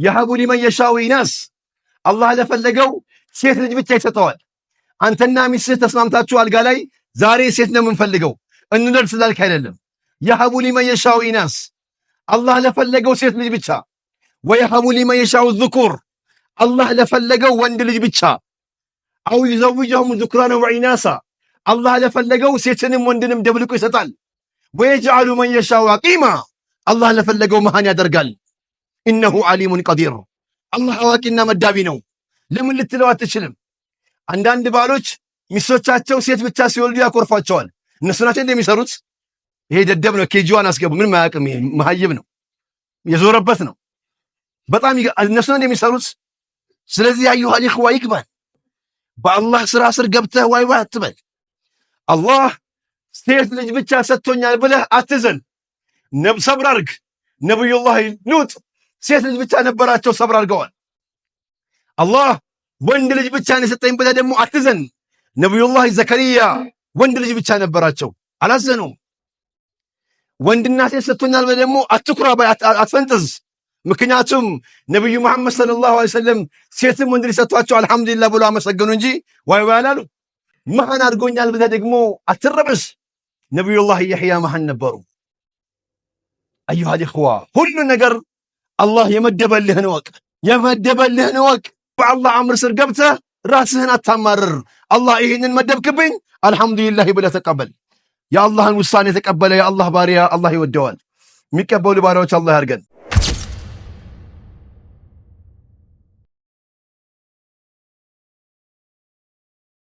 የሀቡ ሊመን የሻኡ ኢናስ አላህ ለፈለገው ሴት ልጅ ብቻ ይሰጠዋል። አንተና ሚስትህ ተስማምታችሁ አልጋ ላይ ዛሬ ሴት ነው የምንፈልገው እንውለድ ስላልክ አይደለም። የሀቡ ሊመን የሻኡ ኢናስ አላህ ለፈለገው ሴት ልጅ ብቻ። ወየሀቡ ሊመን የሻኡ ዙኩር አላህ ለፈለገው ወንድ ልጅ ብቻ። አው ይዘውጀሁም ዙክራነ ወኢናሳ አላህ ለፈለገው ሴትንም ወንድንም ደብልቆ ይሰጣል። ወየጅዐሉ መን የሻኡ አቂማ አላህ ለፈለገው መሃን ያደርጋል። ኢነሁ ዓሊሙን ቀዲር አላህ አዋቂና መዳቢ ነው። ለምን ልትለው አትችልም። አንዳንድ ባሎች ሚስቶቻቸው ሴት ብቻ ሲወልዱ ያኮርፏቸዋል። እነሱ ናቸው እንደሚሰሩት። ይሄ ደደብ ነው። ኬጂዋን አስገቡ። ምንም አያውቅም። ይሄ መሀይብ ነው፣ የዞረበት ነው። በጣም እነሱ ነው እንደሚሰሩት። ስለዚህ አዩሃ ኢኽዋ ይግባን። በአላህ ስራ ስር ገብተህ ዋይ ዋይ አትበል። አላህ ሴት ልጅ ብቻ ሰጥቶኛል ብለህ አትዘን። ሰብር አድርግ። ነቢዩላህ ሉጥ ሴት ልጅ ብቻ ነበራቸው፣ ሰብር አድርገዋል። አላህ ወንድ ልጅ ብቻ ነው የሰጠኝ ብለህ ደግሞ አትዘን። ነቢዩላህ ዘከሪያ ወንድ ልጅ ብቻ ነበራቸው፣ አላዘኑም። ወንድና ሴት ሰጥቶኛል ብለህ ደግሞ አትኩራ፣ አትፈንጥዝ። ምክንያቱም ነቢዩ መሐመድ ሰለላሁ ዐለይሂ ወሰለም ሴትም ወንድ ልጅ ሰጥቷቸው አልሐምዱሊላህ ብሎ አመሰገኑ እንጂ ዋይ ዋይ አላሉ። መሃን አድርጎኛል ብለህ ደግሞ አትረብስ። ነቢዩላህ የሕያ መሃን ነበሩ። አዩሃ ኢኽዋ ሁሉ ነገር አላህ የመደበልህን ወቅ የመደበልህን ወቅ። በአላህ አምር ስር ገብተህ ራስህን አታማርር። አላህ ይህንን መደብክብኝ አልሐምዱሊላህ ብለህ ተቀበል። የአላህን ውሳኔ የተቀበለ የአላህ ባሪያ አላህ ይወደዋል። የሚቀበሉ ባሪያዎች አላህ ያድርገን።